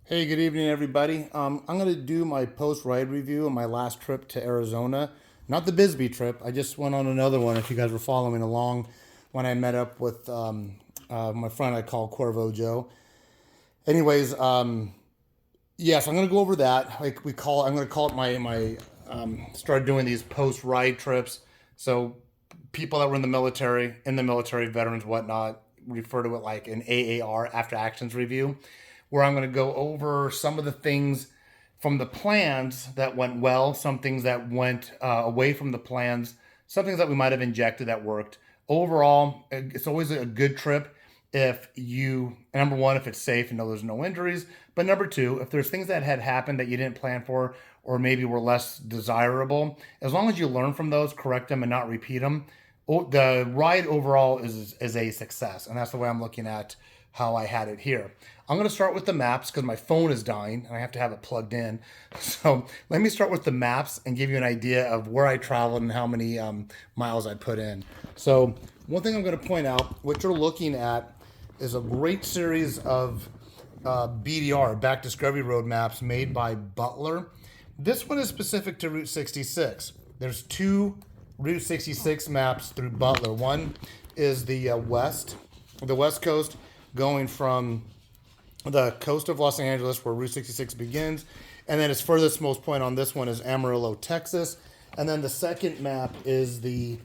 Hey, good evening, everybody. I'm going to do my post-ride review of my last trip to Arizona. Not the Bisbee trip. I just went on another one, if you guys were following along, when I met up with my friend I call Corvo Joe. Anyways, yes, I'm going to go over that. I'm going to call it started doing these post-ride trips. So people that were in the military, veterans, whatnot, refer to it like an AAR, after actions review, where I'm going to go over some of the things from the plans that went well, some things that went away from the plans, some things that we might have injected that worked. Overall, it's always a good trip if you, number one, if it's safe and know there's no injuries, but number two, if there's things that had happened that you didn't plan for or maybe were less desirable, as long as you learn from those, correct them, and not repeat them, the ride overall is a success, and that's the way I'm looking at how I had it here. I'm going to start with the maps because my phone is dying and I have to have it plugged in. So let me start with the maps and give you an idea of where I traveled and how many miles I put in. So one thing I'm going to point out, what you're looking at is a great series of BDR, Back Discovery Road maps made by Butler. This one is specific to Route 66. There's two Route 66 maps through Butler. One is the West Coast, going from the coast of Los Angeles, where Route 66 begins, and then its furthest most point on this one is Amarillo, Texas. And then the second map is the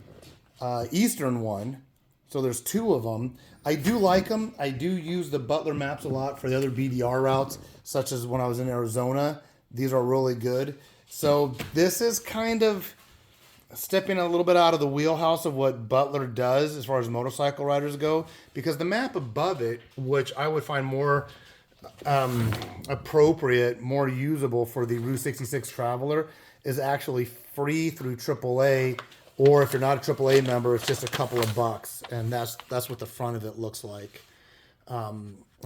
eastern one. So there's two of them. I do like them. I do use the Butler maps a lot for the other BDR routes, such as when I was in Arizona. These are really good. So this is kind of stepping a little bit out of the wheelhouse of what Butler does as far as motorcycle riders go, because the map above it, which I would find more appropriate, more usable for the Route 66 traveler, is actually free through AAA, or if you're not a AAA member, it's just a couple of bucks, and that's what the front of it looks like. I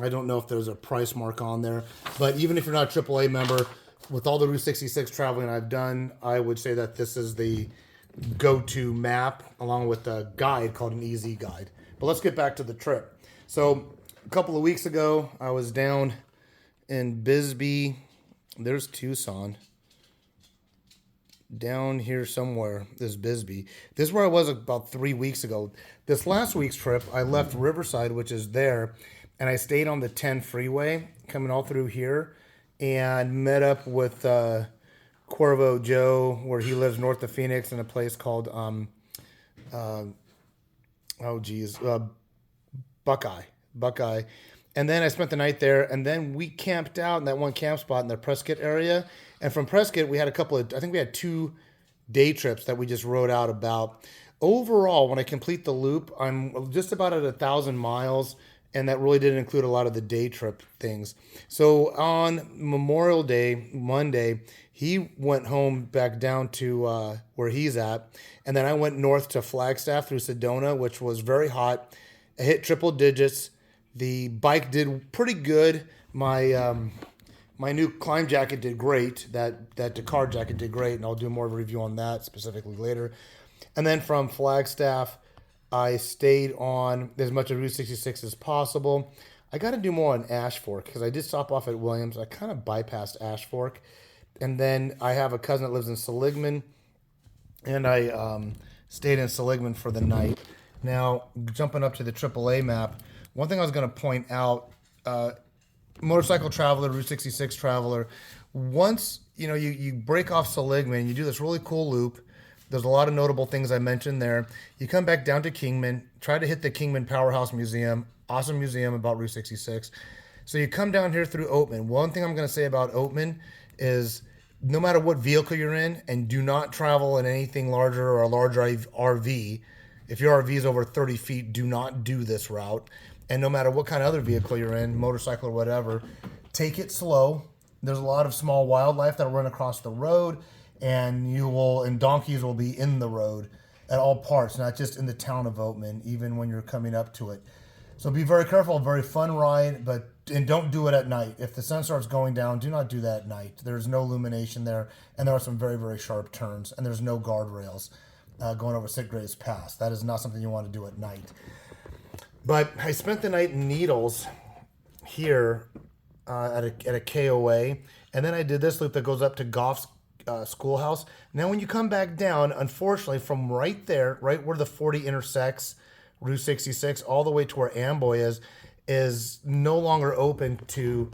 don't know if there's a price mark on there, but even if you're not a AAA member, with all the Route 66 traveling I've done, I would say that this is the go-to map, along with a guide called an EZ guide. But let's get back to the trip. So a couple of weeks ago, I was down in Bisbee. There's Tucson. Down here somewhere is Bisbee. This is where I was about 3 weeks ago. This last week's trip, I left Riverside, which is there, and I stayed on the 10 freeway coming all through here, and met up with Corvo Joe, where he lives north of Phoenix, in a place called Buckeye. Buckeye. And then I spent the night there, and then we camped out in that one camp spot in the Prescott area. And from Prescott, we had I think we had 2 day trips that we just rode out about. Overall, when I complete the loop, I'm just about at 1,000 miles, and that really didn't include a lot of the day trip things. So on Memorial Day, Monday, he went home back down to where he's at, and then I went north to Flagstaff through Sedona, which was very hot. I hit triple digits. The bike did pretty good. My new climb jacket did great. That Dakar jacket did great, and I'll do more of a review on that specifically later. And then from Flagstaff, I stayed on as much of Route 66 as possible. I got to do more on Ash Fork because I did stop off at Williams. I kind of bypassed Ash Fork. And then I have a cousin that lives in Seligman, and I stayed in Seligman for the night. Now, jumping up to the AAA map, one thing I was going to point out, motorcycle traveler, Route 66 traveler, once you break off Seligman, you do this really cool loop. There's a lot of notable things I mentioned there. You come back down to Kingman, try to hit the Kingman Powerhouse Museum, awesome museum about Route 66. So you come down here through Oatman. One thing I'm going to say about Oatman is no matter what vehicle you're in, and do not travel in anything larger or a larger RV. If your RV is over 30 feet, do not do this route. And no matter what kind of other vehicle you're in, motorcycle or whatever, take it slow. There's a lot of small wildlife that'll run across the road, and donkeys will be in the road at all parts, not just in the town of Oatman, even when you're coming up to it. So be very careful. Very fun ride, and don't do it at night. If the sun starts going down, do not do that at night. There's no illumination there, and there are some very, very sharp turns, and there's no guardrails going over Sitgraves Pass. That is not something you want to do at night. But I spent the night in Needles here at a KOA, and then I did this loop that goes up to Goff's schoolhouse. Now, when you come back down, unfortunately, from right there, right where the 40 intersects Route 66, all the way to where Amboy is no longer open to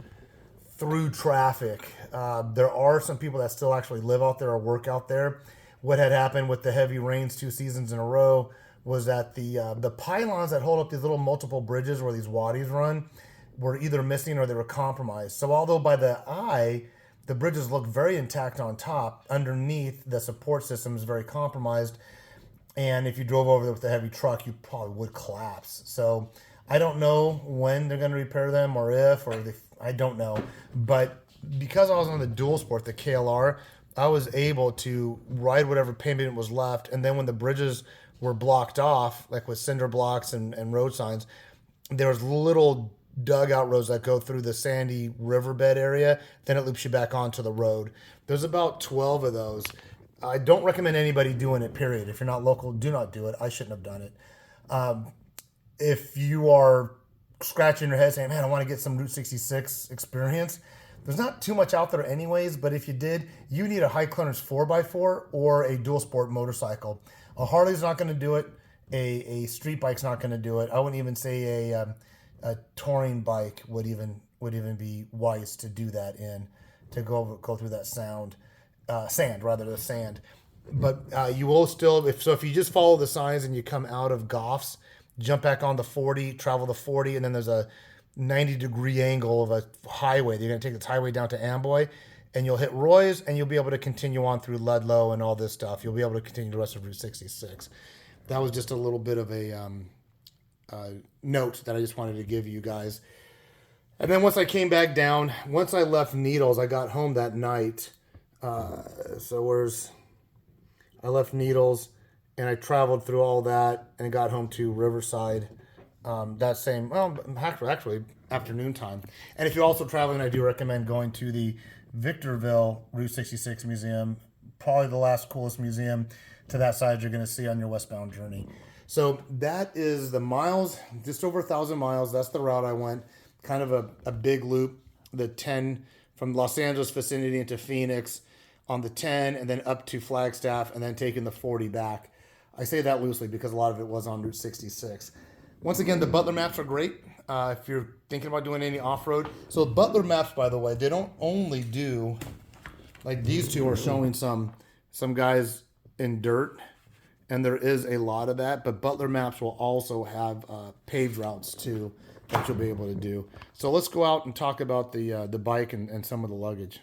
through traffic. There are some people that still actually live out there or work out there. What had happened with the heavy rains 2 seasons in a row was that the pylons that hold up these little multiple bridges where these wadis run were either missing or they were compromised. So although by the eye, the bridges look very intact on top, underneath the support system is very compromised. And if you drove over there with a heavy truck, you probably would collapse. So I don't know when they're going to repair them or if, I don't know. But because I was on the dual sport, the KLR, I was able to ride whatever pavement was left. And then when the bridges were blocked off, like with cinder blocks and road signs, there was little dugout roads that go through the sandy riverbed area. Then it loops you back onto the road. There's about 12 of those. I don't recommend anybody doing it, period. If you're not local, do not do it. I shouldn't have done it. If you are scratching your head saying, man, I want to get some Route 66 experience, there's not too much out there anyways, but if you did, you need a high clearance 4x4 or a dual sport motorcycle. A Harley's not going to do it. A street bike's not going to do it. I wouldn't even say a touring bike would even be wise to do that in, to go through that sand. But you will still, if you just follow the signs and you come out of Goff's, jump back on the 40, travel the 40, and then there's a 90-degree angle of a highway. You're going to take this highway down to Amboy, and you'll hit Roy's, and you'll be able to continue on through Ludlow and all this stuff. You'll be able to continue the rest of Route 66. That was just a little bit of a note that I just wanted to give you guys. And then once I came back down, once I left Needles, I got home that night. I left Needles, and I traveled through all that and got home to Riverside actually afternoon time. And if you're also traveling, I do recommend going to the Victorville Route 66 Museum, probably the last coolest museum to that side you're going to see on your westbound journey. So that is the miles, just over 1,000 miles. That's the route I went, kind of a big loop, the 10 from Los Angeles vicinity into Phoenix on the 10 and then up to Flagstaff and then taking the 40 back. I say that loosely because a lot of it was on Route 66. Once again, the Butler maps are great if you're thinking about doing any off-road. So Butler maps, by the way, they don't only do, like these two are showing some guys in dirt, and there is a lot of that, but Butler maps will also have paved routes too that you'll be able to do. So let's go out and talk about the bike and some of the luggage.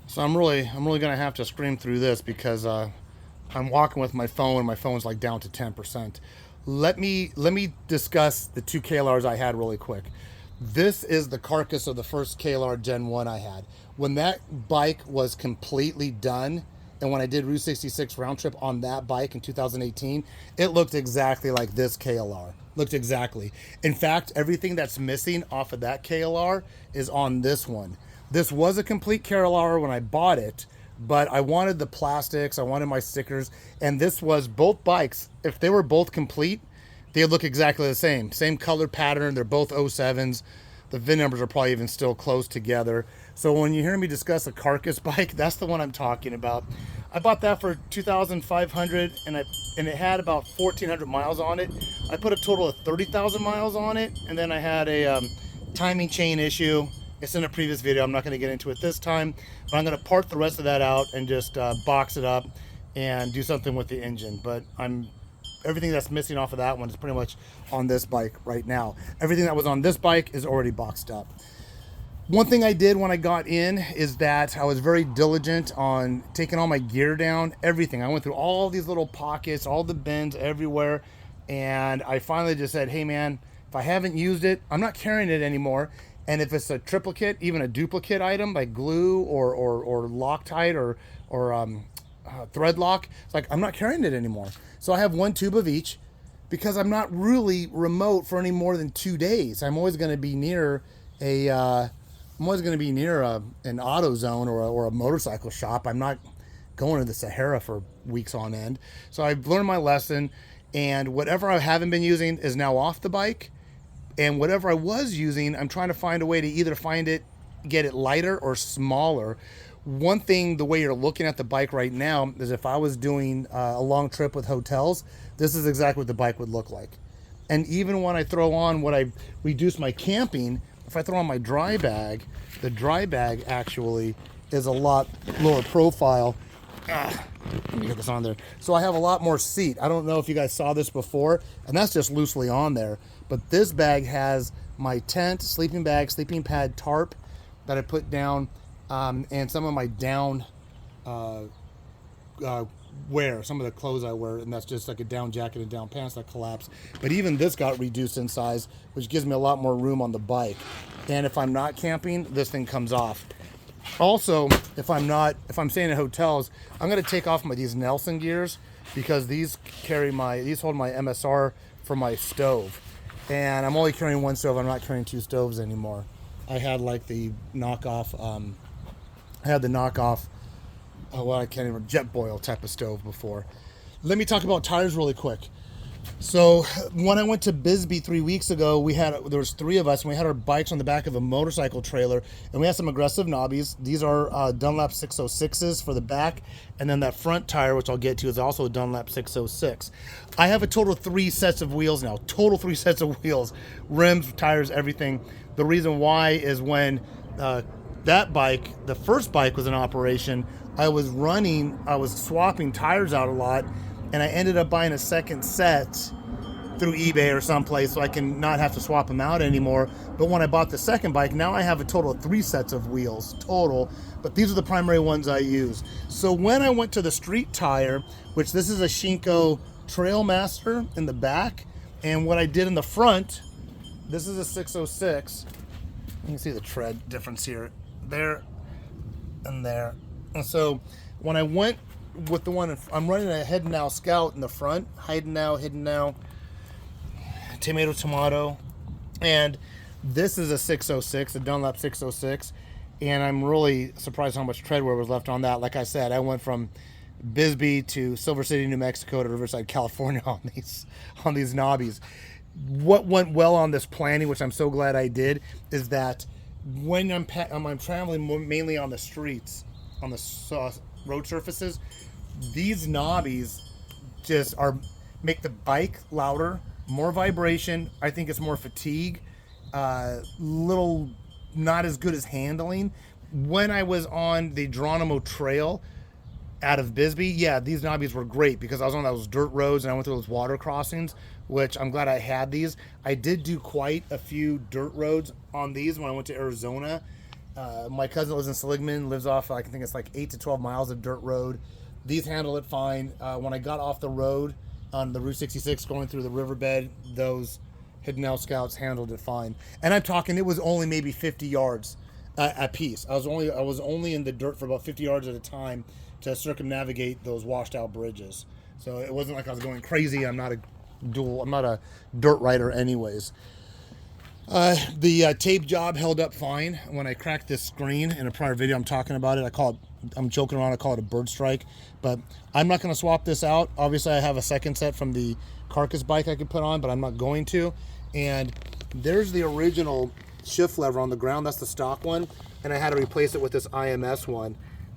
So I'm really gonna have to scream through this because I'm walking with my phone and my phone's like down to 10%. Let me discuss the two KLRs I had really quick. This is the carcass of the first KLR Gen 1 I had. When that bike was completely done, and when I did Route 66 round trip on that bike in 2018, it looked exactly like this KLR. Looked exactly. In fact, everything that's missing off of that KLR is on this one. This was a complete KLR when I bought it, but I wanted the plastics, I wanted my stickers, and this was both bikes. If they were both complete, they look exactly the same. Same color pattern, they're both 07s. The VIN numbers are probably even still close together. So when you hear me discuss a carcass bike, that's the one I'm talking about. I bought that for $2,500 and it had about 1,400 miles on it. I put a total of 30,000 miles on it, and then I had a timing chain issue. It's in a previous video. I'm not going to get into it this time, but I'm going to part the rest of that out and just box it up and do something with the engine. But everything that's missing off of that one is pretty much on this bike right now. Everything that was on this bike is already boxed up. One thing I did when I got in is that I was very diligent on taking all my gear down, everything. I went through all these little pockets, all the bins everywhere, and I finally just said, hey man, if I haven't used it, I'm not carrying it anymore. And if it's a triplicate, even a duplicate item like glue or Loctite or thread lock, it's like I'm not carrying it anymore. So I have one tube of each because I'm not really remote for any more than 2 days. I'm always going to be near an AutoZone or a motorcycle shop. I'm not going to the Sahara for weeks on end. So I've learned my lesson, and whatever I haven't been using is now off the bike. And whatever I was using, I'm trying to find a way to either get it lighter or smaller. One thing, the way you're looking at the bike right now, is if I was doing a long trip with hotels, this is exactly what the bike would look like. And even when I throw on what I reduce my camping, if I throw on my dry bag, the dry bag actually is a lot lower profile. Let me get this on there. So I have a lot more seat. I don't know if you guys saw this before, and that's just loosely on there. But this bag has my tent, sleeping bag, sleeping pad, tarp that I put down, and some of my down wear, some of the clothes I wear, and that's just like a down jacket and down pants that collapse. But even this got reduced in size, which gives me a lot more room on the bike. And if I'm not camping, this thing comes off. Also, if I'm staying in hotels, I'm going to take off these Nelson gears, because these hold my MSR for my stove. And I'm only carrying one stove. I'm not carrying two stoves anymore. I had like the knockoff, I can't even, Jetboil type of stove before. Let me talk about tires really quick. So when I went to Bisbee 3 weeks ago, there was three of us, and we had our bikes on the back of a motorcycle trailer, and we had some aggressive knobbies. These are Dunlop 606s for the back, and then that front tire, which I'll get to, is also a Dunlop 606. I have a total of 3 sets of wheels now. Total 3 sets of wheels, rims, tires, everything. The reason why is when that bike, the first bike was in operation, I was swapping tires out a lot, and I ended up buying a second set through eBay or someplace so I can not have to swap them out anymore. But when I bought the second bike, now I have a total of 3 sets of wheels total, but these are the primary ones I use. So when I went to the street tire, which this is a Shinko Trailmaster in the back, and what I did in the front, this is a 606. You can see the tread difference here, there and there. And so when I went with the one, I'm running a Head Now Scout in the front, hidden now, tomato, and this is a 606, a Dunlop 606, and I'm really surprised how much tread wear was left on that. Like I said, I went from Bisbee to Silver City, New Mexico to Riverside, California on these knobbies. What went well on this planning, which I'm so glad I did, is that when I'm traveling mainly on the streets, on the road surfaces, these knobbies just make the bike louder, more vibration. I think it's more fatigue, little not as good as handling. When I was on the Geronimo Trail out of Bisbee, yeah, these knobbies were great because I was on those dirt roads and I went through those water crossings, which I'm glad I had these. I did do quite a few dirt roads on these when I went to Arizona. My cousin lives in Seligman, lives off, I think it's like 8 to 12 miles of dirt road. These handle it fine. When I got off the road on the Route 66 going through the riverbed, those Hidden Now Scouts handled it fine. And I'm talking, it was only maybe 50 yards a piece. I was only in the dirt for about 50 yards at a time to circumnavigate those washed out bridges. So it wasn't like I was going crazy. I'm not a dirt rider anyways. The tape job held up fine. When I cracked this screen in a prior video, I'm talking about it. I'm joking around, I call it a bird strike, but I'm not going to swap this out. Obviously, I have a second set from the carcass bike I could put on, but I'm not going to. And there's the original shift lever on the ground. That's the stock one, and I had to replace it with this IMS one.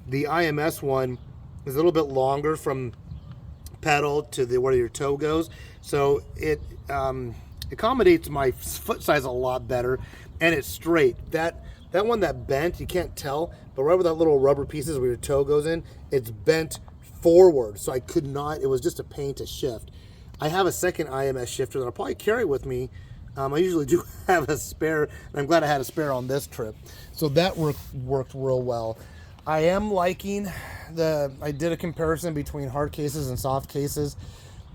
The IMS one is a little bit longer from pedal to where your toe goes, so it accommodates my foot size a lot better, and it's straight. That one that bent, you can't tell, but right where that little rubber pieces where your toe goes in, it's bent forward, so I could not, it was just a pain to shift. I have a second IMS shifter that I'll probably carry with me. I usually do have a spare, and I'm glad I had a spare on this trip. So that worked real well. I am liking I did a comparison between hard cases and soft cases.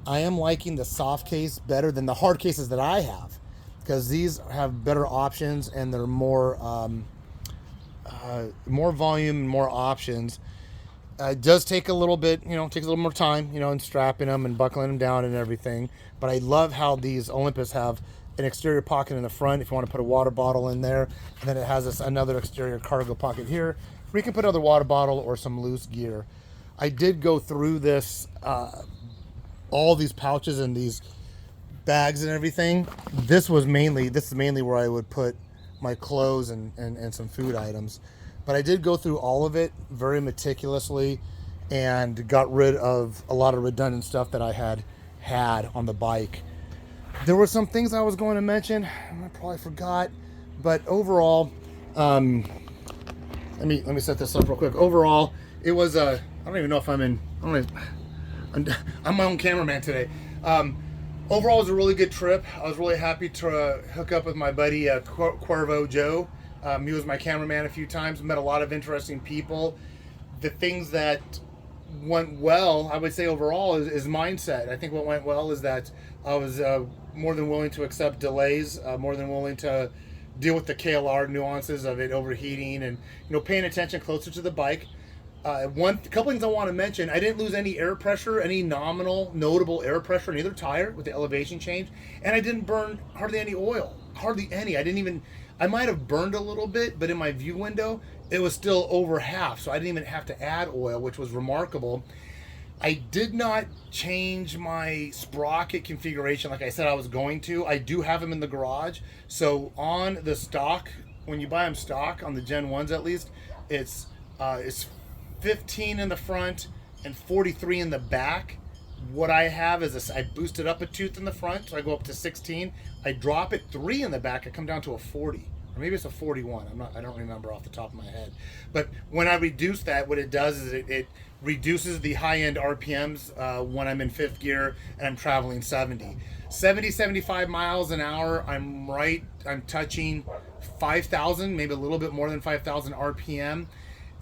I am liking the soft case better than the hard cases that I have, because these have better options and they're more volume and more options. It does take a little bit, takes a little more time, in strapping them and buckling them down and everything. But I love how these Olympus have an exterior pocket in the front if you want to put a water bottle in there. And then it has another exterior cargo pocket here where you can put another water bottle or some loose gear. I did go through this, all these pouches and these bags and everything. This is mainly where I would put my clothes and some food items. But I did go through all of it very meticulously and got rid of a lot of redundant stuff that I had on the bike. There were some things I was going to mention, I probably forgot, but overall, let me set this up real quick. Overall, it was I don't even know if I'm my own cameraman today. Overall, it was a really good trip. I was really happy to hook up with my buddy Cuervo Joe. He was my cameraman a few times. Met a lot of interesting people. The things that went well, I would say overall, is mindset. I think what went well is that I was more than willing to accept delays, more than willing to deal with the KLR nuances of it overheating, and paying attention closer to the bike. Couple things I want to mention: I didn't lose any air pressure, any notable air pressure in either tire with the elevation change, and I didn't burn hardly any oil, hardly any. I might have burned a little bit, but in my view window, it was still over half, so I didn't even have to add oil, which was remarkable. I did not change my sprocket configuration like I said I was going to. I do have them in the garage. So on the stock, when you buy them stock, on the Gen 1s at least, it's 15 in the front and 43 in the back. What I have is I boosted up a tooth in the front, so I go up to 16. I drop it 3 in the back, I come down to a 40. Or maybe it's a 41. I don't remember off the top of my head. But when I reduce that, what it does is it reduces the high-end RPMs when I'm in 5th gear and I'm traveling 75 miles an hour. I'm touching 5,000, maybe a little bit more than 5,000 RPM.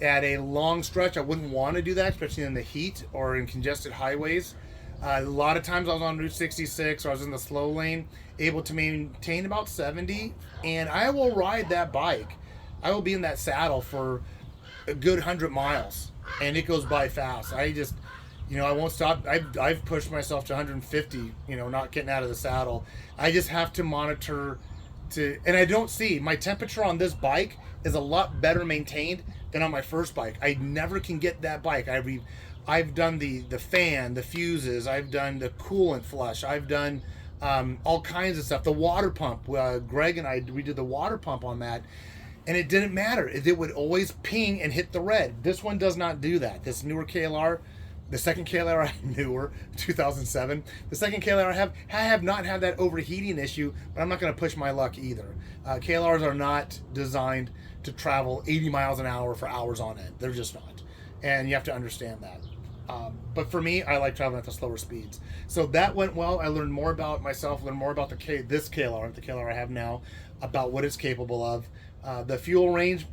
At a long stretch, I wouldn't want to do that, especially in the heat or in congested highways. A lot of times I was on Route 66 or I was in the slow lane, able to maintain about 70, and I will ride that bike. I will be in that saddle for a good 100 miles, and it goes by fast. I won't stop. I've pushed myself to 150, not getting out of the saddle. I just have to monitor and I don't see, my temperature on this bike is a lot better maintained than on my first bike. I never can get that bike. I've done the fan, the fuses, I've done the coolant flush, I've done all kinds of stuff. The water pump, Greg and we did the water pump on that, and it didn't matter. It would always ping and hit the red. This one does not do that. This newer KLR, the second KLR newer, 2007, the second KLR I have not had that overheating issue, but I'm not going to push my luck either. KLRs are not designed to travel 80 miles an hour for hours on end. They're just not. And you have to understand that. But for me, I like traveling at the slower speeds. So that went well. I learned more about myself, learned more about this KLR, the KLR I have now, about what it's capable of. The fuel range,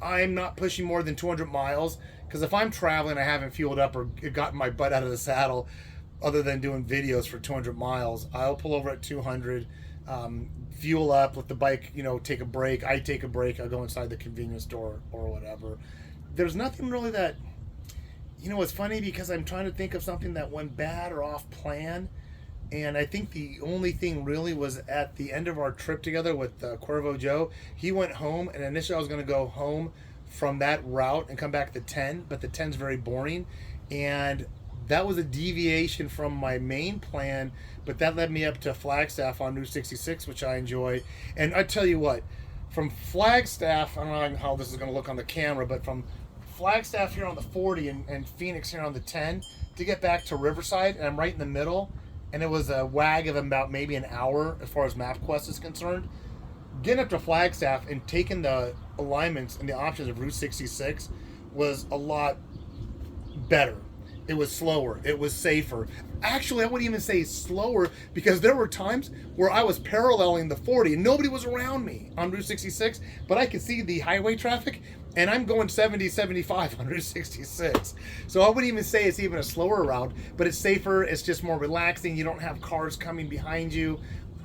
I'm not pushing more than 200 miles, because if I'm traveling, I haven't fueled up or gotten my butt out of the saddle, other than doing videos for 200 miles, I'll pull over at 200, fuel up, let the bike, take a break. I take a break. I'll go inside the convenience store or whatever. There's nothing really that, it's funny because I'm trying to think of something that went bad or off plan. And I think the only thing really was at the end of our trip together with Cuervo Joe. He went home, and initially I was going to go home from that route and come back to 10, but the 10's very boring. And that was a deviation from my main plan, but that led me up to Flagstaff on Route 66, which I enjoy. And I tell you what, from Flagstaff, I don't know how this is going to look on the camera, but from Flagstaff here on the 40 and Phoenix here on the 10 to get back to Riverside, and I'm right in the middle, and it was a wag of about maybe an hour as far as MapQuest is concerned. Getting up to Flagstaff and taking the alignments and the options of Route 66 was a lot better. It was slower. It was safer. Actually, I wouldn't even say slower, because there were times where I was paralleling the 40 and nobody was around me on Route 66, but I could see the highway traffic, and I'm going 70, 75 on Route 66. So I wouldn't even say it's even a slower route, but it's safer. It's just more relaxing. You don't have cars coming behind you.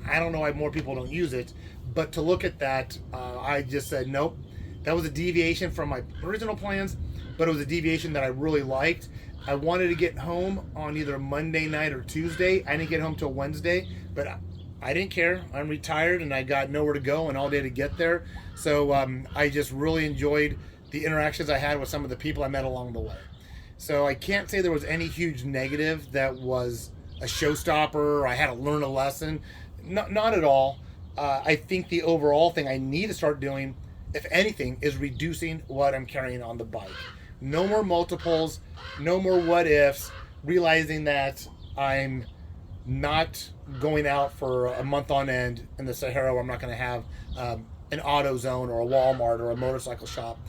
I don't know why more people don't use it, but to look at that, I just said, nope. That was a deviation from my original plans, but it was a deviation that I really liked. I wanted to get home on either Monday night or Tuesday. I didn't get home till Wednesday, but I didn't care. I'm retired and I got nowhere to go and all day to get there. So I just really enjoyed the interactions I had with some of the people I met along the way. So I can't say there was any huge negative that was a showstopper. I had to learn a lesson. Not at all. I think the overall thing I need to start doing, if anything, is reducing what I'm carrying on the bike. No more multiples, no more what ifs, realizing that I'm not going out for a month on end in the Sahara where I'm not going to have an AutoZone or a Walmart or a motorcycle shop.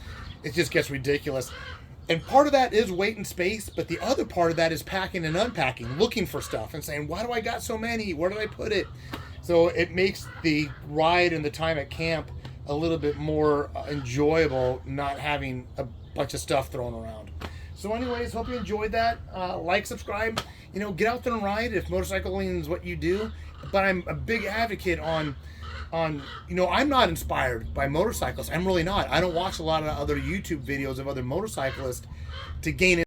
It just gets ridiculous. And part of that is weight and space, but the other part of that is packing and unpacking, looking for stuff and saying, why do I got so many? Where did I put it? So it makes the ride and the time at camp a little bit more enjoyable, not having a bunch of stuff thrown around. So anyways, hope you enjoyed that. Like, subscribe, get out there and ride if motorcycling is what you do. But I'm a big advocate on I'm not inspired by motorcyclists. I'm really not. I don't watch a lot of other YouTube videos of other motorcyclists to gain